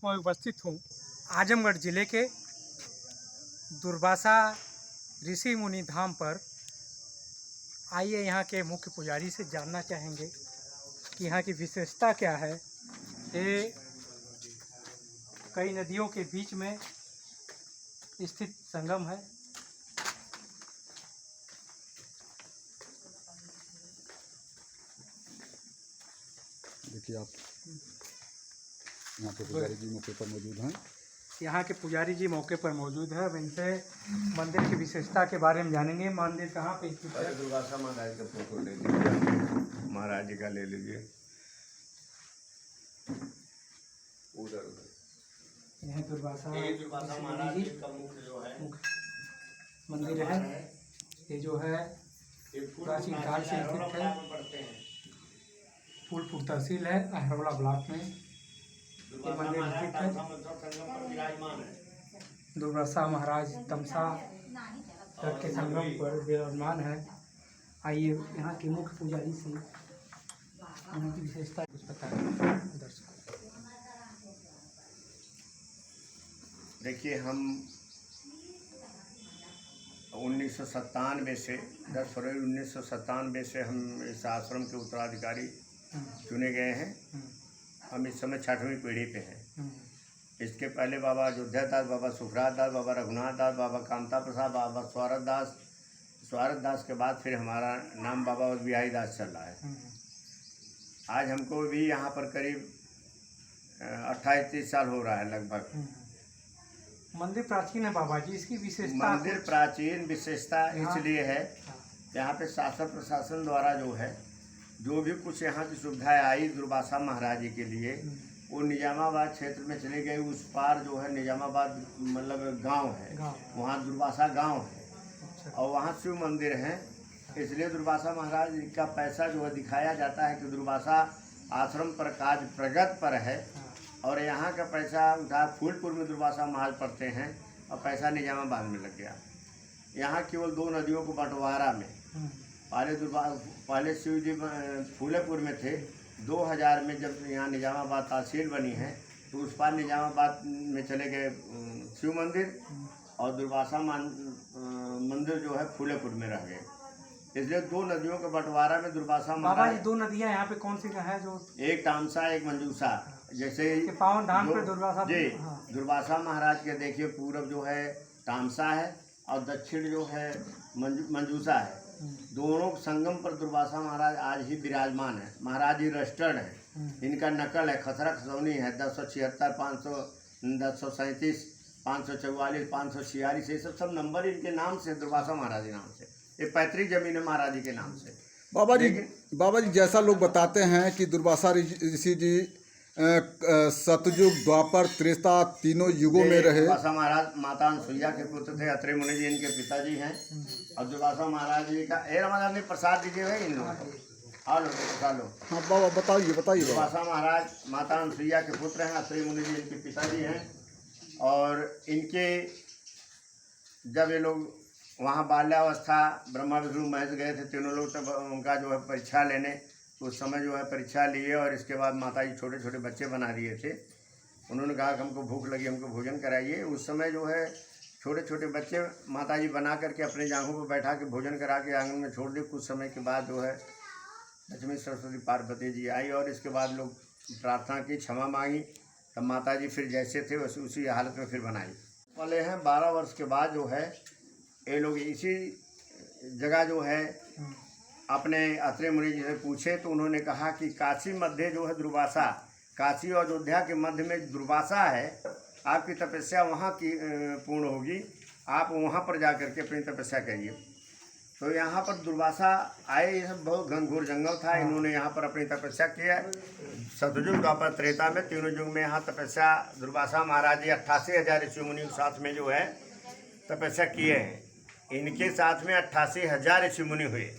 मैं उपस्थित हूँ आजमगढ़ जिले के दुर्वासा ऋषि मुनि धाम पर। आइए यहाँ के मुख्य पुजारी से जानना चाहेंगे कि यहाँ की विशेषता क्या है। ये कई नदियों के बीच में स्थित संगम है। देखिए आप यहाँ पे पुजारी जी मौके पर मौजूद हैं। यहाँ के पुजारी जी मौके पर मौजूद है। अब इनसे मंदिर की विशेषता के बारे में जानेंगे। मंदिर कहाँ पे स्थित है? दुर्वासा महाराज का फोटो ले लीजिए, महाराज जी का ले लीजिए। उधर यह दुर्वासा महाराज जी का मुख्य जो है मंदिर है। ये जो है प्राचीन काल से स्थित है। फूलपुर तहसील है, अहरौला ब्लॉक में ये मंदिर स्थित है। दुर्वासा महाराज तमसा तट के संगम पर विराजमान है। आइए यहाँ के मुख्य पुजारी से उनकी विशेषता कुछ बताएं दर्शकों। देखिए, हम 1997 से 10 फरवरी 1997 से हम इस आश्रम के उत्तराधिकारी चुने गए हैं। हम इस समय 6वीं पीढ़ी पे हैं। इसके पहले बाबा अयोध्या दास, बाबा सुखराज दास, बाबा रघुनाथ दास, बाबा कामता प्रसाद, बाबा स्वारथ दास के बाद फिर हमारा नाम बाबा बिहारी दास चल रहा है। आज हमको भी यहाँ पर करीब 28-30 साल हो रहा है लगभग। मंदिर प्राचीन है बाबा जी, इसकी विशेषता? मंदिर प्राचीन विशेषता इसलिए है, यहाँ पे शासन प्रशासन द्वारा जो भी कुछ यहाँ की सुविधाएं आई दुर्वासा महाराज जी के लिए, वो निजामाबाद क्षेत्र में चले गए। उस पार जो है निजामाबाद मतलब गांव है, वहाँ दुर्वासा गांव है और वहाँ शिव मंदिर है। इसलिए दुर्वासा महाराज जी का पैसा जो है दिखाया जाता है कि दुर्वासा आश्रम पर काज प्रगत पर है। और यहाँ का पैसा उठा फूलपुर में दुर्वासा महाराज पढ़ते हैं और पैसा निजामाबाद में लग गया। यहाँ केवल 2 नदियों को बंटवारा में पहले शिव जी फूलेपुर में थे। 2000 में जब यहाँ निजामाबाद तहसील बनी है तो उस पार निजामाबाद में चले गए शिव मंदिर और दुर्वासा मंदिर जो है फूलेपुर में रह गए। इसलिए 2 नदियों के बंटवारा में दुर्वासा महाराज। 2 नदियाँ यहाँ पे कौन सी है जो? एक तामसा, एक मंजूसा। जैसे पावन धाम पे दुर्वासा जी दुर्वासा महाराज के देखिए, पूरब जो है तामसा है और दक्षिण जो है मंजूसा है। दोनों संगम पर दुर्वासा महाराज आज ही विराजमान है। महाराज जी रजिस्टर्ड है, इनका नकल है, खसरा खसौनी है 1076, 500, 1037, 544, 546, ये सब नंबर इनके नाम से, दुर्वासा महाराज के नाम से। ये पैतृक जमीन है महाराज जी के नाम से। बाबा जी जैसा लोग बताते हैं कि दुर्वासा ऋषि जी सतयुग, द्वापर, त्रेता तीनों युगों में रहे। दुर्वासा महाराज माता अनसुईया के पुत्र थे। अत्रे मुनि जी इनके पिताजी हैं। और दुर्वासा महाराज जी का रमादान में प्रसाद दीजिए इन लोगों को। हाँ लो। हाँ बाबा बताइए। दुर्वासा महाराज माता अनसुईया के पुत्र हैं। अत्रे मुनि जी इनके पिताजी हैं। और इनके जब ये लोग वहाँ बाल्यावस्था ब्रह्मा विष्णु महेश गए थे, तीनों लोग तब उनका जो है परीक्षा लेने, उस समय जो है परीक्षा लिए और इसके बाद माता जी छोटे छोटे बच्चे बना दिए थे। उन्होंने कहा कि हमको भूख लगी, हमको भोजन कराइए। उस समय जो है छोटे छोटे बच्चे माता जी बना करके अपने जांघों पर बैठा के भोजन करा के आंगन में छोड़ दिए। कुछ समय के बाद जो है लक्ष्मी सरस्वती पार्वती जी आई और इसके बाद लोग प्रार्थना की, क्षमा मांगी। तब माता जी फिर जैसे थे वैसे उसी हालत में फिर बनाई वाले हैं। 12 वर्ष के बाद जो है ये लोग इसी जगह जो है अपने अत्रे मुनि जी से पूछे तो उन्होंने कहा कि काशी मध्य जो है दुर्वासा, काशी और अयोध्या के मध्य में दुर्वासा है। आपकी तपस्या वहाँ की पूर्ण होगी, आप वहाँ पर जा कर के अपनी तपस्या करिए। तो यहाँ पर दुर्वासा आए। यह बहुत घनघोर जंगल था। इन्होंने यहाँ पर अपनी तपस्या किया। सतयुग, द्वापर, त्रेता में तीनों युग में यहाँ तपस्या दुर्वासा महाराज जी 88,000 ऋषि मुनि के साथ में जो है तपस्या किए हैं। इनके साथ में 88,000 ऋषि मुनि हुए।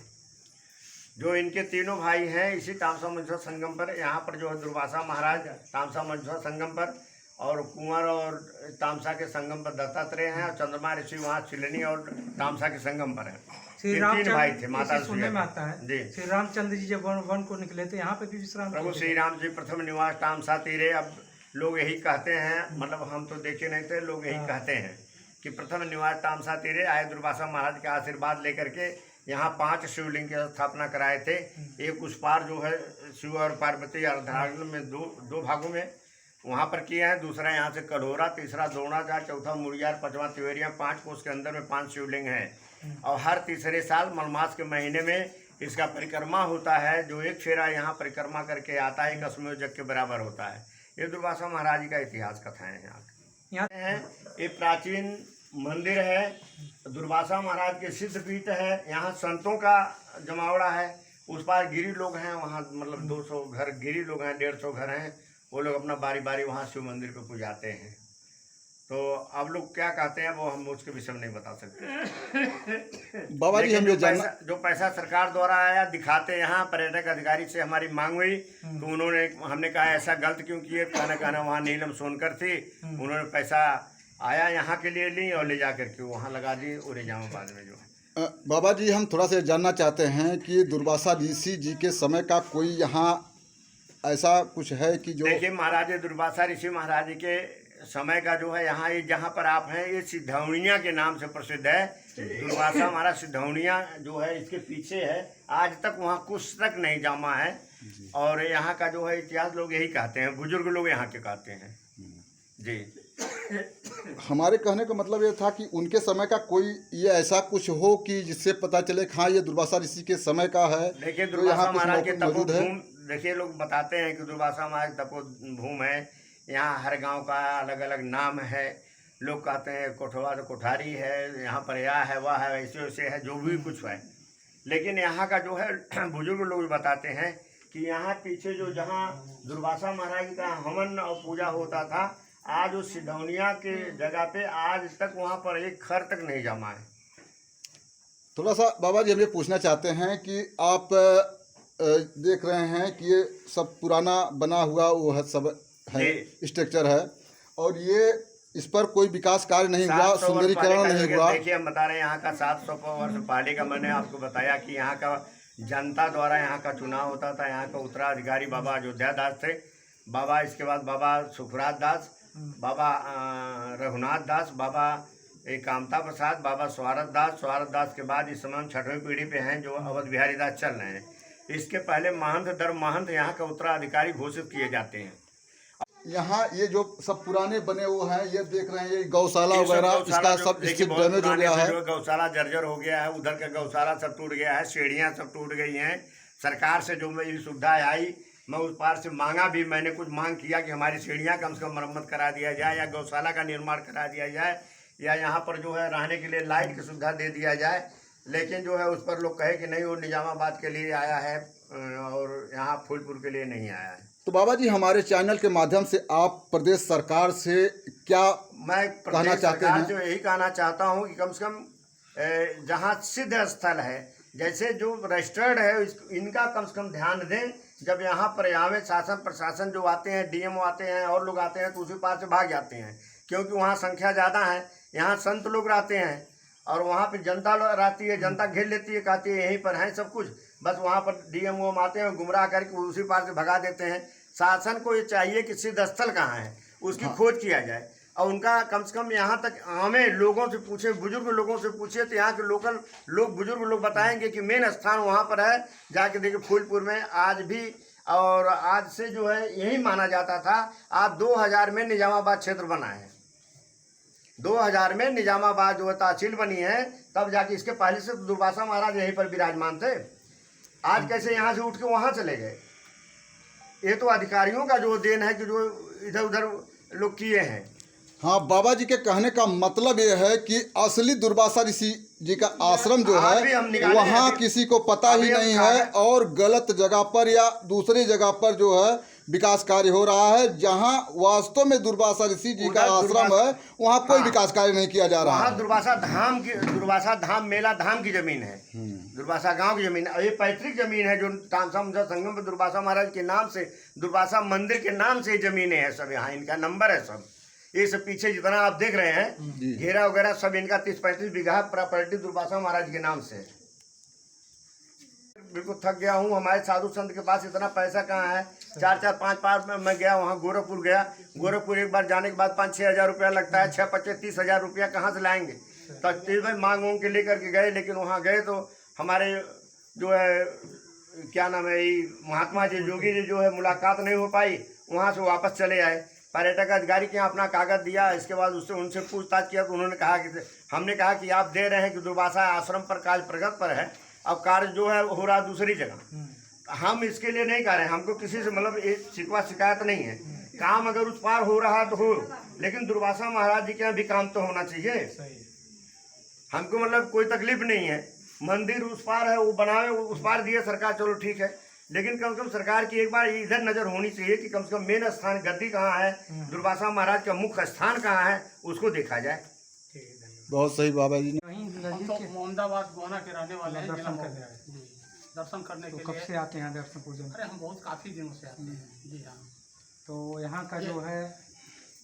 जो इनके तीनों भाई हैं इसी तामसा मंजूसा संगम पर, यहाँ पर जो है दुर्वासा महाराज तामसा मंजूसा संगम पर और कुंवर और तामसा के संगम पर दत्तात्रेय हैं और चंद्रमा ऋषि वहाँ चिलनी और तामसा के संगम पर हैं। तीन भाई थे। माता सुनने में आता है जी, श्री रामचंद्र जी जब वन को निकले थे यहाँ पे भी विश्राम। प्रभु श्री राम जी प्रथम निवास तामसा तीरे। अब लोग यही कहते हैं, मतलब हम तो देखे नहीं थे, लोग यही कहते हैं कि प्रथम निवास तामसा तीरे आए दुर्वासा महाराज के आशीर्वाद लेकर के यहाँ 5 शिवलिंग की स्थापना कराए थे। एक उस पार जो है शिव और पार्वती अर्धांगिनी में दो भागों में वहाँ पर किए हैं, दूसरा यहाँ से कढ़ोरा, तीसरा द्रोणाचार्य, चौथा मुड़ियार, पांचवा तिवेरिया, 5 कोस के अंदर में 5 शिवलिंग हैं। और हर तीसरे साल मलमास के महीने में इसका परिक्रमा होता है, जो एक फेरा यहाँ परिक्रमा करके आता है, एक अश्वमेध यज्ञ के बराबर होता है। ये दुर्वासा महाराज जी का इतिहास कथाएं हैं यहाँ है। ये प्राचीन मंदिर है, दुर्वासा महाराज के सिद्ध पीठ है। यहाँ संतों का जमावड़ा है। उस पार गिरी लोग हैं, वहाँ मतलब 200 घर गिरी लोग हैं, 150 घर हैं। वो लोग अपना बारी बारी वहाँ शिव मंदिर पे पुजाते हैं। तो आप लोग क्या कहते हैं वो हम उसके विषय में नहीं बता सकते। बाबा जी हम जो पैसा सरकार द्वारा आया दिखाते, यहाँ पर्यटक अधिकारी से हमारी मांग हुई तो हमने कहा ऐसा गलत क्यों किए। कहना वहाँ नीलम सोनकर थी, उन्होंने पैसा आया यहाँ के लिए ली और ले जा करके वहाँ लगा दी औरंगाबाद में जो है। बाबा जी हम थोड़ा सा जानना चाहते हैं कि दुर्वासा ऋषि जी के समय का कोई यहाँ ऐसा कुछ है कि जो देखिए महाराज दुर्वासा ऋषि महाराज के समय का जो है यहाँ ये जहाँ पर आप हैं ये सिद्धौनिया के नाम से प्रसिद्ध है। दुर्वासा हमारा सिद्धौनिया जो है इसके पीछे है, आज तक वहाँ कुछ तक नहीं जमा है। और यहाँ का जो है इतिहास लोग यही कहते हैं, बुजुर्ग लोग यहाँ के कहते हैं जी। हमारे कहने का मतलब ये था कि उनके समय का कोई ये ऐसा कुछ हो कि जिससे पता चले हाँ ये दुर्वासा ऋषि के समय का है। देखिए दुर्वासा महाराज के तपोभूमि, देखिए लोग बताते हैं कि दुर्वासा महाराज तपोभूमि है। यहाँ हर गांव का अलग अलग नाम है। लोग कहते हैं कोठवा तो कोठारी है, यहाँ पर यह है वह है, ऐसे वैसे है, जो भी कुछ है। लेकिन यहाँ का जो है बुजुर्ग लोग बताते हैं कि यहाँ पीछे जो जहाँ दुर्वासा महाराज का हवन और पूजा होता था, आज उस सिद्धौनिया के जगह पे आज तक वहाँ पर एक खर तक नहीं जमा है। थोड़ा सा बाबा जी हम ये पूछना चाहते हैं कि आप देख रहे हैं कि ये सब पुराना बना हुआ वो है, सब है स्ट्रक्चर है, और ये इस पर कोई विकास कार्य नहीं हुआ, सुंदरीकरण नहीं हुआ। देखिए हम बता रहे हैं यहाँ का 700 वर्ष पहले का, मैंने आपको बताया कि यहाँ का जनता द्वारा यहाँ का चुनाव होता था। यहाँ का उत्तराधिकारी बाबा अयोध्या दास थे, बाबा इसके बाद बाबा सुखराज दास, बाबा रघुनाथ दास, बाबा कामता प्रसाद, बाबा स्वारथ दास के बाद इस समय हम 6वीं पीढ़ी पे हैं जो अवध बिहारी दास चल रहे हैं। इसके पहले महंत दर महंत यहाँ का उत्तराधिकारी घोषित किए जाते हैं। यहाँ ये जो सब पुराने बने वो हैं, ये देख रहे हैं ये गौशाला वगैरह, इसका सब स्थिति डैमेज हो गया है। गौशाला जर्जर हो गया है, उधर का गौशाला सब टूट गया है, सीढ़ियाँ सब टूट गई हैं। सरकार से जो मेरी सुविधा आई, मैं उस पार से मांगा भी, मैंने कुछ मांग किया कि हमारी सीढ़ियाँ कम से कम मरम्मत करा दिया जाए, या गौशाला का निर्माण करा दिया जाए, या यहाँ पर जो है रहने के लिए लाइट की सुविधा दे दिया जाए। लेकिन जो है उस पर लोग कहे कि नहीं वो निजामाबाद के लिए आया है और यहाँ फूलपुर के लिए नहीं आया है। तो बाबा जी हमारे चैनल के माध्यम से आप प्रदेश सरकार से क्या मैं कहना चाहते हैं? जो यही कहना चाहता हूँ कि कम से कम जहाँ सिद्ध स्थल है, जैसे जो रजिस्टर्ड है, इनका कम से कम ध्यान दें। जब यहाँ पर यहाँ शासन प्रशासन जो आते हैं, डीएमओ आते हैं और लोग आते हैं तो उसी पास से भाग जाते हैं, क्योंकि वहाँ संख्या ज़्यादा है। यहाँ संत लोग रहते हैं और वहाँ पे जनता रहती है, जनता घेर लेती है, कहती है यहीं पर है सब कुछ, बस वहाँ पर डीएमओ आते हैं गुमराह करके उसी पार से भगा देते हैं। शासन को ये चाहिए कि सिद्ध स्थल कहाँ है उसकी खोज किया जाए, और उनका कम से कम यहाँ तक हमें लोगों से पूछे, बुजुर्ग लोगों से पूछे तो यहाँ के लोकल लोग बुजुर्ग लोग बताएंगे कि मेन स्थान वहाँ पर है। जाके देखिए फूलपुर में आज भी, और आज से जो है यही माना जाता था। आज 2000 में निजामाबाद क्षेत्र बना है, 2000 में निजामाबाद जो है तहसील बनी है, तब जाके इसके पहले से दुर्वासा महाराज यहीं पर विराजमान थे। आज कैसे यहाँ से उठ के वहाँ चले गए? ये तो अधिकारियों का जो देन है कि जो इधर उधर लोग किए हैं। हाँ, बाबा जी के कहने का मतलब ये है कि असली दुर्वासा ऋषि जी का आश्रम जो है वहाँ किसी को पता ही नहीं है, और गलत जगह पर या दूसरी जगह पर जो है विकास कार्य हो रहा है। जहाँ वास्तव में दुर्वासा ऋषि जी का आश्रम है वहाँ कोई विकास कार्य नहीं किया जा रहा है। दुर्वासा धाम मेला धाम की जमीन है, दुर्वासा गांव की जमीन है। ये पैतृक जमीन है जो तामसा संगम पर दुर्वासा महाराज के नाम से, दुर्वासा मंदिर के नाम से जमीनें हैं सब। यहाँ इनका नंबर है सब। ये सब पीछे जितना आप देख रहे हैं घेरा वगैरह सब इनका 30-35 बीघा प्रॉपर्टी दुर्वासा महाराज के नाम से। बिल्कुल थक गया हूँ, हमारे साधु संत के पास इतना पैसा कहाँ है 4-4 5-5 में मैं गया वहाँ गोरखपुर गया। गोरखपुर एक बार जाने के बाद 5-6 हज़ार रुपया लगता है। 6-25 30 हज़ार रुपया कहाँ से लाएंगे? तो भाई मांग वांग के लेकर के गए, लेकिन वहाँ गए तो हमारे जो है क्या नाम है महात्मा जी जोगी जी जो है मुलाकात नहीं हो पाई। वहाँ से वापस चले आए। पर्यटक अधिकारी के यहाँ अपना कागज दिया। इसके बाद उससे उनसे पूछताछ किया तो उन्होंने कहा कि हमने कहा कि आप दे रहे हैं कि दुर्वासा आश्रम पर कार्य प्रगति पर है, अब कार्य जो है हो रहा दूसरी जगह। हम इसके लिए नहीं कह रहे हैं, हमको किसी से मतलब शिकवा शिकायत नहीं है। काम अगर उस पार हो रहा तो हो, लेकिन दुर्वासा महाराज जी के यहाँ भी काम तो होना चाहिए। हमको मतलब कोई तकलीफ नहीं है, मंदिर उस पार है वो बनावे, उस पार दिए सरकार, चलो ठीक है, लेकिन कम से कम सरकार की एक बार इधर नजर होनी चाहिए कि कम से कम मेन स्थान गद्दी कहाँ है, दुर्वासा महाराज का मुख्य स्थान कहाँ है, उसको देखा जाए। बहुत सही बाबा जी। वहीं हम नजदीक तो के मोहम्मदाबाद गोहाना के रहने वाले हैं। दर्शन करने आए। जी, दर्शन करने तो के कब लिए। से आते हैं दर्शन पूजन? अरे हम बहुत काफ़ी दिनों से आते हैं। जी हाँ। तो यहाँ का जो है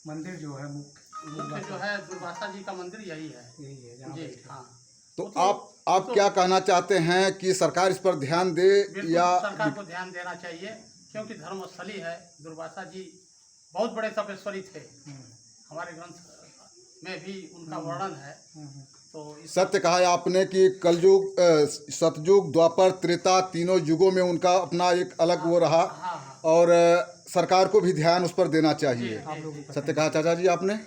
मंदिर जो है मुख्य जो है दुर्वासा जी का मंदिर यही है। यही है जहाँ जी बैठे हैं। हाँ। तो आप क्या कहना चाहते हैं कि सरकार इस पर ध्यान दे बिल्कुल या सरकार को ध्यान देना चाहिए, क्योंकि धर्मस्थली है। दुर्वासा जी बहुत बड़े तपेश्वरी थे, हमारे ग्रंथ में भी उनका वर्णन है। तो सत्य कहा है आपने कि कलयुग सतयुग द्वापर त्रेता तीनों युगों में उनका अपना एक अलग वो रहा, हाँ हाँ और सरकार को भी ध्यान उस पर देना चाहिए। जी, जी, जी। सत्य कहा चाचा जी आपने।